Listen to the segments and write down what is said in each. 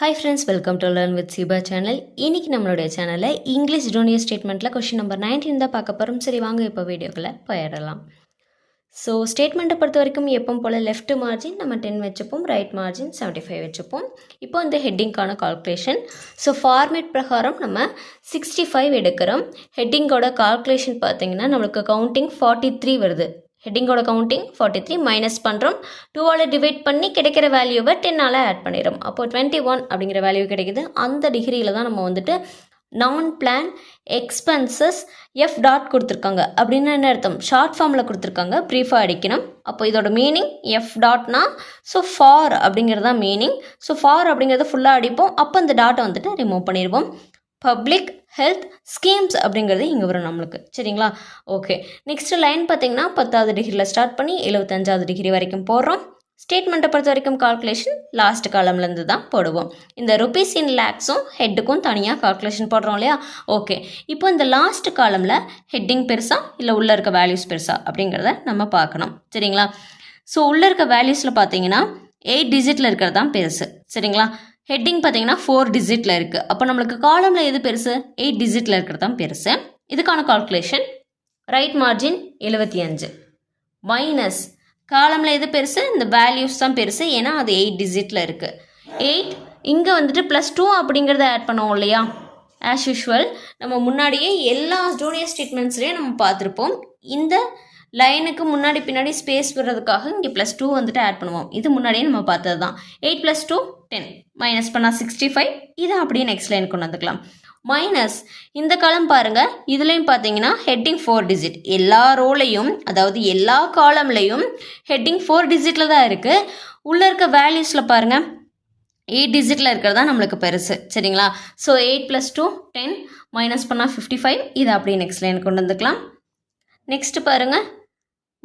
Hi friends, welcome to Learn with Siba channel. இன்னைக்கு நம்மளுடைய சேனலில் இங்கிலீஷ் ஜூனியர் ஸ்டேட்மெண்ட்டில் கொஷின் நம்பர் 19 தான் பார்க்க போகிறோம். சரி வாங்க இப்போ வீடியோக்குள்ளே போயிடலாம். ஸோ ஸ்டேட்மெண்ட்டை பொறுத்த வரைக்கும் எப்பவும் போல் லெஃப்ட் மார்ஜின் நம்ம 10 வச்சுப்போம், ரைட் மார்ஜின் 75 வச்சுப்போம். இப்போ இந்த ஹெட்டிங்கான கால்குலேஷன். ஸோ ஃபார்மேட் பிரகாரம் நம்ம 65 எடுக்கிறோம். ஹெட்டிங்கோட கால்குலேஷன் பார்த்தீங்கன்னா நம்மளுக்கு கவுண்டிங் 43 வருது. ஹெட்டிங்கோட கவுண்டிங் 43 மைனஸ் பண்ணுறோம். 2ஆல் டிவைட் பண்ணி கிடைக்கிற வேல்யூவை 10ஆல் ஆட் பண்ணிடும். அப்போது 21 அப்படிங்கிற வேல்யூ கிடைக்குது. அந்த டிகிரியில் தான் நம்ம வந்துட்டு நான் பிளான் எக்ஸ்பென்சஸ் எஃப் டாட் கொடுத்துருக்காங்க. அப்படின்னு என்ன அர்த்தம்? ஷார்ட் ஃபார்மில் கொடுத்துருக்காங்க, ப்ரீஃபாக அடிக்கணும். அப்போ இதோட மீனிங் எஃப் டாட்னா ஸோ ஃபார் அப்படிங்கிறது தான் மீனிங். ஸோ ஃபார் அப்படிங்கிறத ஃபுல்லாக அடிப்போம். அப்போ இந்த டாட்டை வந்துட்டு ரிமூவ் பண்ணிடுவோம். பப்ளிக் ஹெல்த் ஸ்கீம்ஸ் அப்படிங்கிறது இங்கே வரும் நம்மளுக்கு. சரிங்களா? ஓகே, நெக்ஸ்ட் லைன் பார்த்தீங்கன்னா 10வது டிகிரியில் ஸ்டார்ட் பண்ணி 75வது டிகிரி வரைக்கும் போடுறோம். ஸ்டேட்மெண்ட்டை பொறுத்த வரைக்கும் கால்குலேஷன் லாஸ்ட் காலம்லேருந்து தான் போடுவோம். இந்த ருபீஸ் இன் லேக்ஸும் ஹெட்டுக்கும் தனியாக கால்குலேஷன் போடுறோம் இல்லையா? ஓகே, இப்போ இந்த லாஸ்ட் காலமில் ஹெட்டிங் பெருசா இல்லை உள்ளே இருக்க வேல்யூஸ் பெருசா அப்படிங்கிறத நம்ம பார்க்கணும். சரிங்களா? ஸோ உள்ளே இருக்க வேல்யூஸில் பார்த்தீங்கன்னா 8 டிஜிட்டில் இருக்கிறது தான் பெருசு. சரிங்களா? ஹெட்டிங் பார்த்தீங்கன்னா 4 டிஜிட்டில் இருக்குது. அப்போ நம்மளுக்கு காலமில் எது பெருசு? 8 டிஜிட்டில் இருக்கிறது தான் பெருசு. இதுக்கான கால்குலேஷன் ரைட் மார்ஜின் 75 மைனஸ் காலமில் எது பெருசு? இந்த வேல்யூஸ் தான் பெருசு, ஏன்னா அது 8 டிஜிட்டில் இருக்குது. 8 இங்கே வந்துட்டு +2 அப்படிங்கிறத ஆட் பண்ணுவோம் இல்லையா? ஆஸ் யூஷுவல் நம்ம முன்னாடியே எல்லா ஜூனியர் ஸ்டேட்மெண்ட்ஸ்லேயும் நம்ம பார்த்துருப்போம். இந்த லைனுக்கு முன்னாடி பின்னாடி ஸ்பேஸ் விடுறதுக்காக இங்கே +2 வந்துட்டு ஆட் பண்ணுவோம். இது முன்னாடியே நம்ம பார்த்தது தான். 8 + 2 10 மைனஸ் பண்ணால் 65. இதை அப்படியே நெக்ஸ்ட் லைன் கொண்டு வந்துக்கலாம். மைனஸ் இந்த காலம் பாருங்கள், இதுலேயும் பார்த்தீங்கன்னா ஹெட்டிங் 4 டிஜிட். எல்லா ரோலையும் அதாவது எல்லா காலம்லையும் ஹெட்டிங் 4 டிஜிட்டில் தான் இருக்குது. உள்ளே இருக்க வேல்யூஸில் பாருங்கள் 8 டிஜிட்டில் இருக்கிறதா நம்மளுக்கு பெருசு. சரிங்களா? ஸோ 8 + 2 10 மைனஸ் பண்ணால் 55. இதை அப்படியே நெக்ஸ்ட் லைன் கொண்டு வந்துக்கலாம். நெக்ஸ்ட்டு பாருங்கள்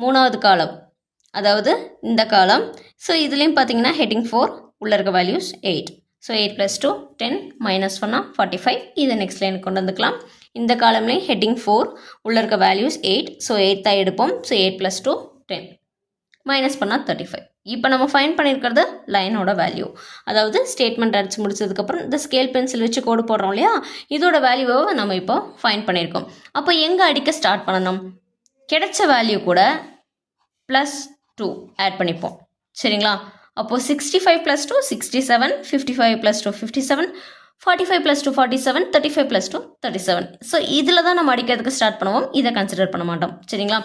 3வது காலம், அதாவது இந்த காலம். ஸோ இதுலேயும் பார்த்தீங்கன்னா ஹெட்டிங் 4 உள்ளே இருக்க வேல்யூஸ் 8. ஸோ 8 + 2 10 மைனஸ் பண்ணால் 45. இதை நெக்ஸ்ட் லைன் கொண்டு வந்துக்கலாம். இந்த காலம்லேயும் ஹெட்டிங் 4 உள்ளே இருக்க வேல்யூஸ் 8. ஸோ 8 தான் எடுப்போம். ஸோ 8 + 2 10 மைனஸ் பண்ணால் 35. இப்போ நம்ம ஃபைன் பண்ணியிருக்கிறது லைனோட வேல்யூ. அதாவது ஸ்டேட்மெண்ட் அடித்து முடிச்சதுக்கப்புறம் இந்த ஸ்கேல் பென்சில் வச்சு கோடு போடுறோம் இல்லையா? இதோட வேல்யூவை நம்ம இப்போ ஃபைன் பண்ணியிருக்கோம். அப்போ எங்கே அடிக்க ஸ்டார்ட் பண்ணணும்? கிடைச்ச வேல்யூ கூட +2 ஆட் பண்ணிப்போம். சரிங்களா? அப்போது 65 + 2 67, 55 + 2 57, 45 + 2 47, 35 + 2 37. ஸோ இதில் தான் நம்ம அடிக்கிறதுக்கு ஸ்டார்ட் பண்ணுவோம். இதை கன்சிடர் பண்ண மாட்டோம். சரிங்களா?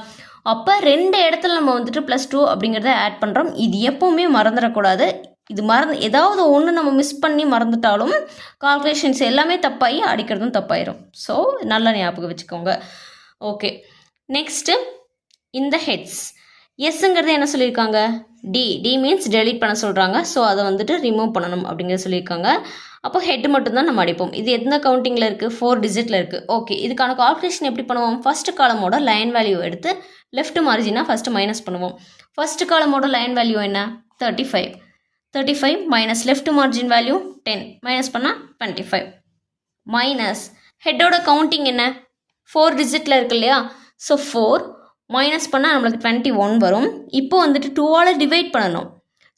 அப்போ 2 இடத்துல நம்ம வந்துட்டு +2 அப்படிங்கிறத ஆட் பண்ணுறோம். இது எப்போவுமே மறந்துடக்கூடாது. இது ஏதாவது ஒன்று நம்ம மிஸ் பண்ணி மறந்துட்டாலும் கால்குலேஷன்ஸ் எல்லாமே தப்பாகி அடிக்கிறதும் தப்பாயிரும். ஸோ நல்லா ஞாபகம் வச்சுக்கோங்க. ஓகே, நெக்ஸ்ட்டு இந்த ஹெட்ஸ் எஸ்ஸுங்கிறது என்ன சொல்லியிருக்காங்க? டி மீன்ஸ் டெலீட் பண்ண சொல்கிறாங்க. ஸோ அதை வந்துட்டு ரிமூவ் பண்ணணும் அப்படிங்கிறத சொல்லியிருக்காங்க. அப்போ ஹெட் மட்டும்தான் நம்ம அடிப்போம். இது எந்த கவுண்டிங்கில் இருக்குது? 4 டிஜிட்டில் இருக்குது. ஓகே, இதுக்கான கால்குலேஷன் எப்படி பண்ணுவோம்? ஃபஸ்ட்டு காலமோட லைன் வேல்யூ எடுத்து லெஃப்ட் மார்ஜினாக ஃபஸ்ட்டு மைனஸ் பண்ணுவோம். ஃபஸ்ட்டு காலமோட லைன் வேல்யூ என்ன? 35 minus left margin value 10 minus பண்ணால் 25 மைனஸ் ஹெட்டோட கவுண்டிங் என்ன? 4 டிஜிட்டில் இருக்கு இல்லையா? ஸோ 4 மைனஸ் பண்ணால் நம்மளுக்கு 21 வரும். இப்போ வந்துட்டு 2ஆல் டிவைட் பண்ணணும்.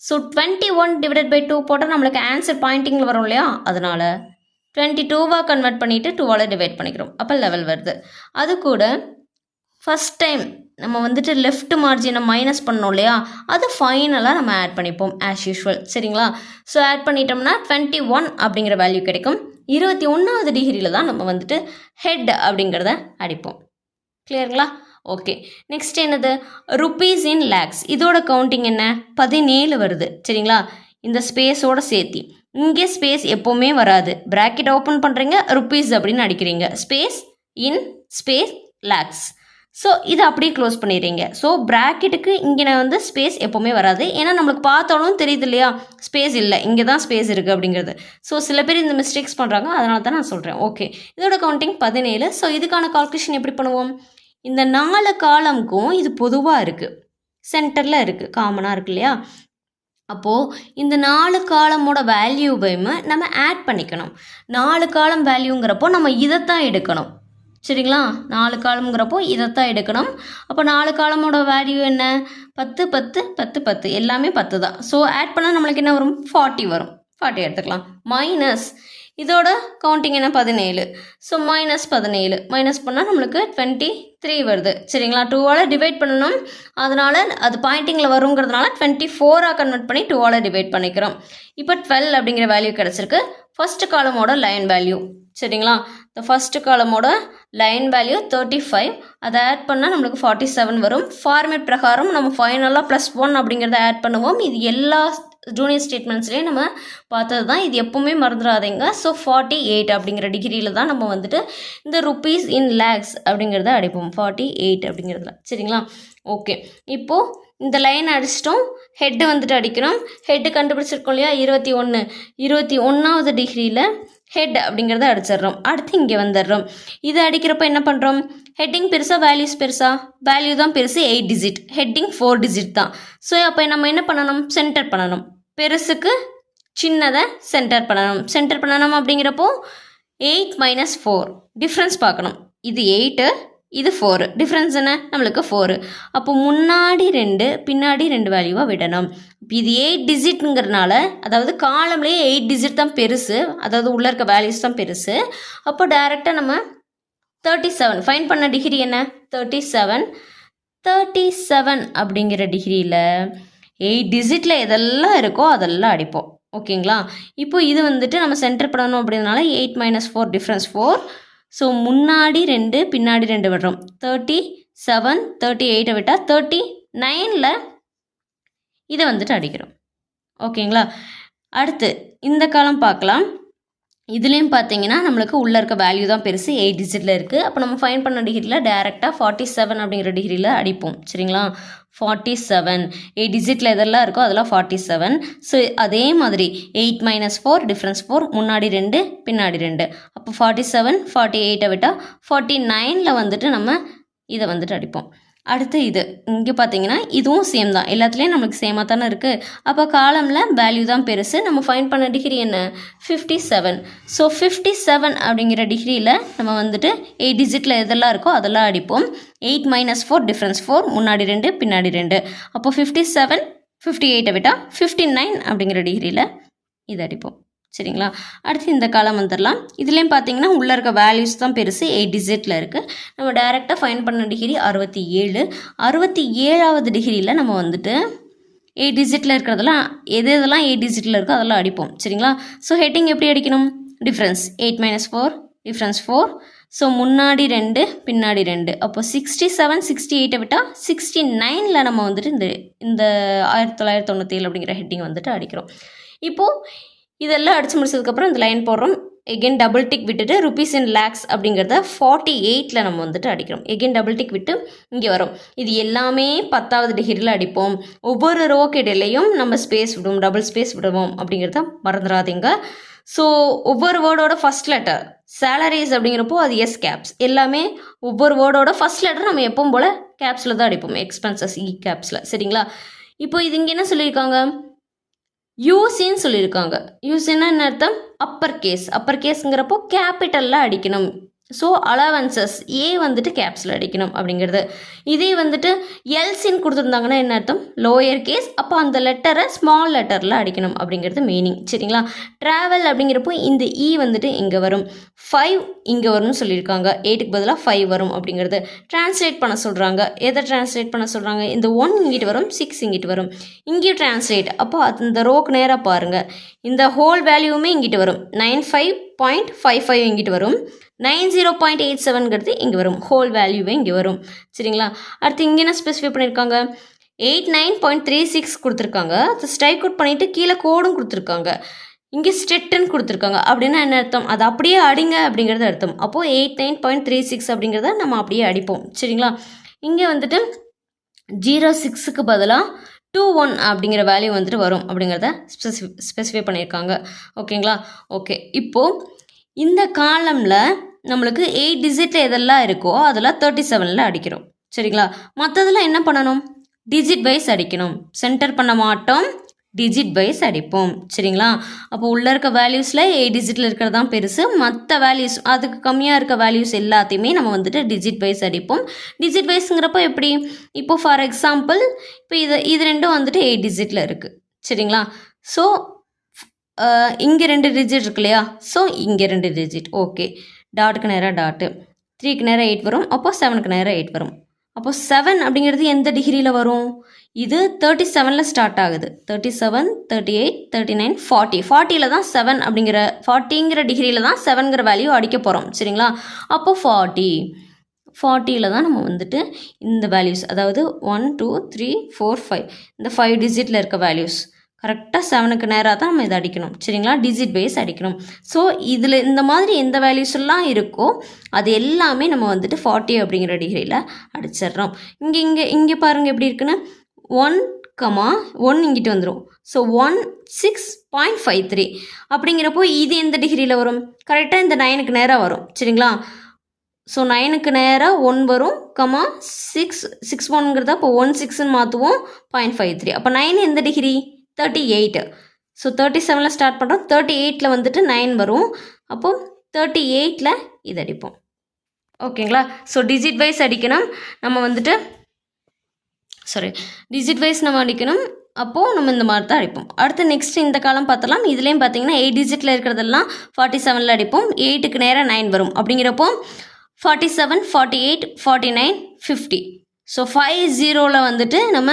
ஸோ 21 / 2 போட்டால் நம்மளுக்கு ஆன்சர் பாயிண்டிங்கில் வரும் இல்லையா? அதனால் 22வாக கன்வெர்ட் பண்ணிவிட்டு 2ஆல் டிவைட் பண்ணிக்கிறோம். அப்போ லெவல் வருது. அது கூட ஃபஸ்ட் டைம் நம்ம வந்துட்டு லெஃப்ட் மார்ஜினை மைனஸ் பண்ணோம் இல்லையா? அது ஃபைனலாக நம்ம ஆட் பண்ணிப்போம் ஆஸ் யூஷுவல். சரிங்களா? ஸோ ஆட் பண்ணிட்டோம்னா 21 அப்படிங்கிற வேல்யூ கிடைக்கும். 21வது டிகிரியில் தான் நம்ம வந்துட்டு ஹெட் அப்படிங்கிறத அடிப்போம். கிளியருங்களா? ஓகே, நெக்ஸ்ட் என்னது? ருபீஸ் இன் லேக்ஸ். இதோட கவுண்டிங் என்ன? 17 வருது. சரிங்களா? இந்த ஸ்பேஸோட சேர்த்தி. இங்கே ஸ்பேஸ் எப்போவுமே வராது. ப்ராக்கெட் ஓப்பன் பண்ணுறீங்க, ருபீஸ் அப்படின்னு அடிக்கிறீங்க. ஸ்பேஸ் இன் ஸ்பேஸ் லேக்ஸ். ஸோ இதை அப்படியே க்ளோஸ் பண்ணிடுறீங்க. ஸோ ப்ராக்கெட்டுக்கு இங்கே வந்து ஸ்பேஸ் எப்போவுமே வராது. ஏன்னா நம்மளுக்கு பார்த்தாலும் தெரியுது இல்லையா? ஸ்பேஸ் இல்லை, இங்கே தான் ஸ்பேஸ் இருக்குது அப்படிங்கிறது. ஸோ சில பேர் இந்த மிஸ்டேக்ஸ் பண்ணுறாங்க, அதனால தான் நான் சொல்கிறேன். ஓகே, இதோட கவுண்டிங் 17. ஸோ இதுக்கான கால்குலேஷன் எப்படி பண்ணுவோம்? இந்த 4 காலமுக்கும் இது பொதுவாக இருக்குது, சென்டரில் இருக்குது, காமனாக இருக்கு இல்லையா? அப்போது இந்த 4 காலமோட வேல்யூவையுமே நம்ம ஆட் பண்ணிக்கணும். 4 காலம் வேல்யூங்கிறப்போ நம்ம இதைத்தான் எடுக்கணும். சரிங்களா? 4 காலம்ங்கிறப்போ இதைத்தான் எடுக்கணும். அப்போ 4 காலமோட வேல்யூ என்ன? 10 10 10 10 எல்லாமே 10 தான். ஸோ ஆட் பண்ணால் நம்மளுக்கு என்ன வரும்? 40 வரும். 40 எடுத்துக்கலாம். மைனஸ் இதோட கவுண்டிங் என்ன 17. ஸோ -17 மைனஸ் பண்ணால் நம்மளுக்கு 23 வருது. சரிங்களா, 2ஆல் டிவைட் பண்ணணும். அதனால் அது பாயிண்டிங்கில் வருங்கிறதுனால 24ஆக கன்வெர்ட் பண்ணி 2ஆல் டிவைட் பண்ணிக்கிறோம். இப்போ 12 அப்படிங்கிற வேல்யூ கிடச்சிருக்கு. ஃபஸ்ட்டு காலமோட லைன் வேல்யூ. சரிங்களா, இந்த ஃபஸ்ட்டு காலமோட லைன் வேல்யூ 35. அதை ஆட் பண்ணால் நம்மளுக்கு 47 வரும். ஃபார்மேட் பிரகாரம் நம்ம ஃபைனலாக +1 அப்படிங்கிறத ஆட் பண்ணுவோம். இது எல்லா ஜூனியர் ஸ்டேட்மெண்ட்ஸ்லேயும் நம்ம பார்த்தது தான். இது எப்போவுமே மறந்துடாதீங்க. ஸோ 48 அப்படிங்கிற டிகிரியில் தான் நம்ம வந்துட்டு இந்த ருப்பீஸ் இன் லேக்ஸ் அப்படிங்கிறத அடிப்போம். 48 அப்படிங்கிறதுல. சரிங்களா, ஓகே. இப்போது இந்த லைன் அடிச்சிட்டோம். ஹெட்டு வந்துட்டு அடிக்கிறோம். ஹெட்டு கண்டுபிடிச்சிருக்கோம் இல்லையா, 21. 21வது டிகிரியில் ஹெட் அப்படிங்கிறத அடிச்சிடுறோம். அடுத்து இங்கே வந்துடுறோம். இது அடிக்கிறப்ப என்ன பண்ணுறோம், ஹெட்டிங் பெருசா வேல்யூஸ் பெருசா? வேல்யூ தான் பெருசு, 8 டிஜிட். ஹெட்டிங் 4 டிஜிட் தான். ஸோ அப்போ நம்ம என்ன பண்ணணும், சென்டர் பண்ணணும். பெருசுக்கு சின்னதை சென்டர் பண்ணணும் அப்படிங்கிறப்போ 8 - 4 டிஃப்ரென்ஸ் பார்க்கணும். இது 8, இது 4. டிஃப்ரென்ஸ் என்ன, நம்மளுக்கு 4. அப்போ முன்னாடி 2 பின்னாடி 2 வேல்யூவாக விடணும். இது 8 டிஜிட்டுங்கிறதுனால, அதாவது காலம்லேயே 8 டிஜிட் தான் பெருசு, அதாவது உள்ளே இருக்க வேல்யூஸ் தான் பெருசு. அப்போ டைரெக்டாக நம்ம 37 ஃபைன் பண்ண டிகிரி என்ன, 37 அப்படிங்கிற டிகிரியில் 8 டிஜிட்டில் எதெல்லாம் இருக்கோ அதெல்லாம் அடிப்போம். ஓகேங்களா, இப்போ இது வந்துட்டு நம்ம சென்டர் பண்ணணும் அப்படின்றனால 8 - 4 டிஃப்ரென்ஸ் 4. ஸோ முன்னாடி 2 பின்னாடி 2 விடுறோம். 37 38 விட்டால் 39ல் இதை வந்துட்டு அடிக்கிறோம். ஓகேங்களா, அடுத்து இந்த காலம் பார்க்கலாம். இதுலேயும் பார்த்தீங்கன்னா நம்மளுக்கு உள்ளே இருக்க வேல்யூ தான் பெருசு, 8 டிஜிட்டில் இருக்குது. அப்போ நம்ம ஃபைன் பண்ண டிகிரியில் டேரெக்டாக 47 அப்படிங்கிற டிகிரியில் அடிப்போம். சரிங்களா, 47 8 டிஜிட்டில் எதெல்லாம் இருக்கோ அதெல்லாம் 47. ஸோ அதே மாதிரி 8 - 4 டிஃப்ரென்ஸ் 4, முன்னாடி 2 பின்னாடி 2. அப்போ 47 48 விட்டால் 49ல் வந்துட்டு நம்ம இதை வந்துட்டு அடிப்போம். அடுத்து இது இங்கே பார்த்தீங்கன்னா இதுவும் சேம் தான், எல்லாத்துலேயும் நம்மளுக்கு சேமாக தானே இருக்குது. அப்போ காலமில் வேல்யூ தான் பெருசு. நம்ம ஃபைன் பண்ண டிகிரி என்ன, 57. ஸோ 57 அப்படிங்கிற டிகிரியில் நம்ம வந்துட்டு 8 டிஜிட்டில் எதெல்லாம் இருக்கோ அதெல்லாம் அடிப்போம். 8 - 4 டிஃப்ரென்ஸ் 4, முன்னாடி 2 பின்னாடி 2. அப்போ 57 58 விட்டால் 59 அப்படிங்கிற டிகிரியில் இது அடிப்போம். சரிங்களா, அடுத்து இந்த காலம் வந்துடலாம். இதுலேயும் பார்த்தீங்கன்னா உள்ளே இருக்க வேல்யூஸ் தான் பெருசு, 8 டிஜிட்டில் இருக்குது. நம்ம டைரெக்டாக ஃபைன் பண்ண டிகிரி 67. 67வது டிகிரியில் நம்ம வந்துட்டு 8 டிஜிட்டில் இருக்கிறதெல்லாம் எதெல்லாம் 8 டிஜிட்டில் இருக்கோ அதெல்லாம் அடிப்போம். சரிங்களா, ஸோ ஹெட்டிங் எப்படி அடிக்கணும், டிஃப்ரென்ஸ் 8 - 4 டிஃப்ரென்ஸ் 4. ஸோ முன்னாடி 2 பின்னாடி 2. அப்போ 67 68 விட்டால் 69ல் நம்ம வந்துட்டு இந்த 1997 அப்படிங்கிற ஹெட்டிங் வந்துட்டு அடிக்கிறோம். இப்போது இதெல்லாம் அடித்து முடிச்சதுக்கப்புறம் இந்த லைன் போடுறோம். எகெயின் டபுள் டிக் விட்டுட்டு ருபீஸ் இன் லேக்ஸ் அப்படிங்கிறத 48ல் நம்ம வந்துட்டு அடிக்கிறோம். எகெயின் டபுள் டிக் விட்டு இங்கே வரும். இது எல்லாமே 10வது டிகிரியில் அடிப்போம். ஒவ்வொரு ரோக்கு இடையிலையும் நம்ம ஸ்பேஸ் விடுவோம், டபுள் ஸ்பேஸ் விடுவோம் அப்படிங்கிறத மறந்துடாதீங்க. ஸோ ஒவ்வொரு வேர்டோட ஃபஸ்ட் லெட்டர், சேலரிஸ் அப்படிங்கிறப்போ அது எஸ் கேப்ஸ். எல்லாமே ஒவ்வொரு வேர்டோட ஃபஸ்ட் லெட்டர் நம்ம எப்பவும் போல் கேப்ஸில் தான் அடிப்போம், எக்ஸ்பென்சஸ் இ கேப்ஸில். சரிங்களா, இப்போ இது இங்கே என்ன சொல்லியிருக்காங்க, யூசின்னு சொல்லியிருக்காங்க. யூசின்னா என்ன அர்த்தம், அப்பர் கேஸ்ங்கிறப்போ கேபிட்டலில் அடிக்கணும். ஸோ அலவன்சஸ் ஏ வந்துட்டு கேப்ஸில் அடிக்கணும் அப்படிங்கிறது. இதே வந்துட்டு எல்சின்னு கொடுத்துருந்தாங்கன்னா என்ன அர்த்தம், லோயர் கேஸ். அப்போ அந்த லெட்டரை ஸ்மால் லெட்டரில் அடிக்கணும் அப்படிங்கிறது மீனிங். சரிங்களா, ட்ராவல் அப்படிங்கிறப்போ இந்த இ வந்துட்டு இங்கே வரும், 5 இங்கே வரும்னு சொல்லியிருக்காங்க. 8க்கு பதிலாக 5 வரும் அப்படிங்கிறது. டிரான்ஸ்லேட் பண்ண சொல்கிறாங்க. எதை டிரான்ஸ்லேட் பண்ண சொல்கிறாங்க, இந்த 1 இங்கிட்டு வரும், 6 இங்கிட்டு வரும். இங்கேயும் டிரான்ஸ்லேட். அப்போ அது இந்த ரோக்கு நேராக பாருங்கள், இந்த ஹோல் வேல்யூவுமே இங்கிட்டு வரும். 95.55 இங்கிட்டு வரும், 90.87ங்கிறது இங்கே வரும். ஹோல் வேல்யூவே இங்கே வரும். சரிங்களா, அடுத்து இங்கே என்ன ஸ்பெசிஃபை பண்ணியிருக்காங்க, 89.36 கொடுத்துருக்காங்க. அது ஸ்ட்ரைக் அவுட் பண்ணிவிட்டு கீழே கோடும் கொடுத்துருக்காங்க. இங்கே ஸ்டெட்டுன்னு கொடுத்துருக்காங்க. அப்படின்னா என்ன அர்த்தம், அது அப்படியே அடிங்க அப்படிங்கிறது அர்த்தம். அப்போது 89.36 அப்படிங்கிறத நம்ம அப்படியே அடிப்போம். சரிங்களா, இங்கே வந்துட்டு 06க்கு பதிலாக 21 அப்படிங்கிற வேல்யூ வந்துட்டு வரும் அப்படிங்கிறத ஸ்பெசிஃபை பண்ணியிருக்காங்க. ஓகேங்களா, ஓகே. இப்போது இந்த காலமில் நம்மளுக்கு 8 டிஜிட்டில் எதெல்லாம் இருக்கோ அதெல்லாம் 37ல் அடிக்கிறோம். சரிங்களா, மற்றதெல்லாம் என்ன பண்ணணும், டிஜிட் வைஸ் அடிக்கணும். சென்டர் பண்ண மாட்டோம், டிஜிட் வைஸ் அடிப்போம். சரிங்களா, அப்போ உள்ளே இருக்க வேல்யூஸில் 8 டிஜிட்டில் இருக்கிறது தான் பெருசு. மற்ற வேல்யூஸ் அதுக்கு கம்மியாக இருக்க வேல்யூஸ் எல்லாத்தையுமே நம்ம வந்துட்டு டிஜிட் வைஸ் அடிப்போம். டிஜிட் வைஸுங்கிறப்போ எப்படி, இப்போ ஃபார் எக்ஸாம்பிள் இப்போ இது ரெண்டும் வந்துட்டு 8 டிஜிட்டில் இருக்குது. சரிங்களா, ஸோ இங்கே 2 டிஜிட் இருக்கு இல்லையா, ஸோ இங்கே 2 டிஜிட் ஓகே. டாட்டுக்கு நேராக டாட்டு, 3க்கு நேராக 8 வரும், அப்போ 7க்கு நேராக 8 வரும். அப்போ 7 அப்படிங்கிறது எந்த டிகிரியில் வரும்? இது 37ல் ஸ்டார்ட் ஆகுது. 37, 38, 39, 40. 40ல் தான் 7 அப்படிங்கிற 40ங்கிற டிகிரியில் தான் 7ங்கிற வேல்யூ அடிக்க போகிறோம் சரிங்களா. அப்போ 40ல் தான் நம்ம வந்துட்டு இந்த வேல்யூஸ், அதாவது 1 2 3 4 5 இந்த 5 டிஜிட்டில் இருக்க வேல்யூஸ் கரெக்டாக 7க்கு நேராக தான் நம்ம இதை அடிக்கணும் சரிங்களா. டிஜிட் பேஸ் அடிக்கணும். ஸோ இதில் இந்த மாதிரி எந்த வேல்யூஸ் எல்லாம் இருக்கோ அது எல்லாமே நம்ம வந்துட்டு 40 அப்படிங்கிற டிகிரியில் அடிச்சிடுறோம். இங்கே பாருங்கள் எப்படி இருக்குன்னு, 1, இங்கிட்டு வந்துடும். ஸோ 16.53 அப்படிங்கிறப்போ இது எந்த டிகிரியில் வரும்? கரெக்டாக இந்த 9க்கு நேராக வரும் சரிங்களா. ஸோ 9க்கு நேராக 1 வரும், 6 1ங்கிறத அப்போ 16ன்னு மாற்றுவோம், 0.53. அப்போ 9 எந்த டிகிரி? 38. ஸோ 37ல் ஸ்டார்ட் பண்ணுறோம், 38ல் வந்துட்டு 9 வரும். அப்போது 38ல் இது அடிப்போம் ஓகேங்களா. ஸோ டிஜிட் வைஸ் அடிக்கணும் நம்ம வந்துட்டு, டிஜிட் வைஸ் நம்ம அடிக்கணும். அப்போது நம்ம இந்த மாதிரி தான் அடிப்போம். அடுத்து நெக்ஸ்ட் இந்த காலம் பார்த்தலாம். இதுலேயும் பார்த்தீங்கன்னா 8 டிஜிட்டில் இருக்கிறதெல்லாம் 47ல் அடிப்போம். 8க்கு நேராக 9 வரும். அப்படிங்கிறப்போ 47, 48, 49, 50. ஸோ 50ல் வந்துட்டு நம்ம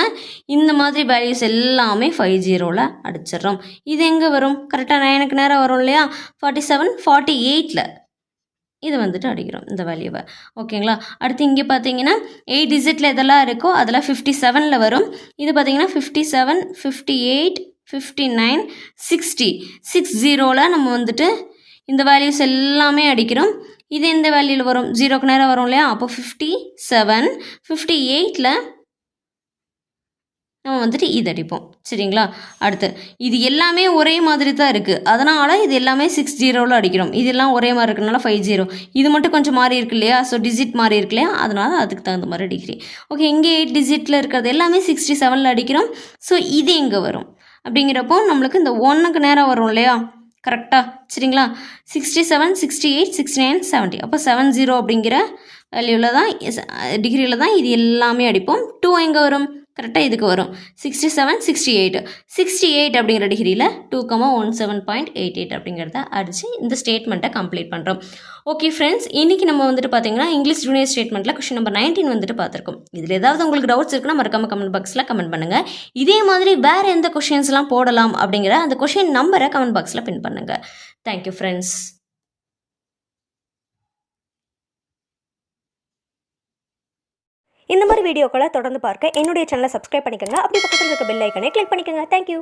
இந்த மாதிரி வேல்யூஸ் எல்லாமே 50ல் அடிச்சிடுறோம். இது எங்கே வரும்? கரெக்டாக 9க்கு நேராக வரும் இல்லையா. 47, 48ல் இது வந்துட்டு அடிக்கிறோம் இந்த வேல்யூவை ஓகேங்களா. அடுத்து இங்கே பார்த்தீங்கன்னா 8 டிஜிட்டில் எதெல்லாம் இருக்கோ அதெல்லாம் 57ல் வரும். இது பார்த்தீங்கன்னா 57, 58, 59, 60. 60ல் நம்ம வந்துட்டு இந்த வேல்யூஸ் எல்லாமே அடிக்கிறோம். இது எந்த வேல்யூவில் வரும்? 0க்கு நேரம் வரும் இல்லையா. அப்போ 57, 58ல் நம்ம வந்துட்டு இது அடிப்போம் சரிங்களா. அடுத்து இது எல்லாமே ஒரே மாதிரி தான் இருக்குது, அதனால் இது எல்லாமே 60ல் அடிக்கிறோம். இதெல்லாம் ஒரே மாதிரி இருக்கிறதுனால 50. இது மட்டும் கொஞ்சம் மாறி இருக்கு இல்லையா, ஸோ டிஜிட் மாறி இருக்கு இல்லையா, அதனால் அதுக்கு தகுந்த மாதிரி டிகிரி. ஓகே, இங்கே 8 டிஜிட்டில் இருக்கிறது எல்லாமே 67ல் அடிக்கிறோம். ஸோ இது எங்கே வரும் அப்படிங்கிறப்போ நம்மளுக்கு இந்த 1க்கு நேரம் வரும் இல்லையா கரெக்டாக சரிங்களா. 67, 68, 69, 70. அப்போ 70 அப்படிங்கிற வேல்யூவில் தான் டிகிரியில் தான் இது எல்லாமே அடிப்போம். 2 எங்கே வரும்? கரெக்டாக இதுக்கு வரும். 67, 68 அப்படிங்கிற டிகிரியில் 2,17.88 அப்படிங்கிறத அடித்து இந்த ஸ்டேட்மெண்ட்டை கம்ப்ளீட் பண்ணுறோம். ஓகே ஃப்ரெண்ட்ஸ், இன்றைக்கி நம்ம வந்துட்டு பார்த்தீங்கன்னா இங்கிலீஷ் ஜூனியர் ஸ்டேட்மெண்ட்டில் கொஸ்டின் நம்பர் 19 வந்துட்டு பார்த்துருக்கோம். இதில் ஏதாவது உங்களுக்கு டவுட்ஸ் இருக்குன்னா மறக்காமல் கமெண்ட் பாக்ஸில் கமெண்ட் பண்ணுங்கள். இதே மாதிரி வேறு எந்த கொஷின்ஸ்லாம் போடலாம் அப்படிங்கிற அந்த கொஷின் நம்பரை கமெண்ட் பாக்ஸில் பின் பண்ணுங்கள். Thank you friends. இந்த மாதிரி வீடியோக்களை தொடர்ந்து பார்க்க என்னுடைய சேனலை சப்ஸ்கிரைப் பண்ணிக்கோங்க. அப்படி பக்கத்தில் இருக்க பெல் ஐக்கனை கிளிக் பண்ணிக்கோங்க. தேங்க்யூ.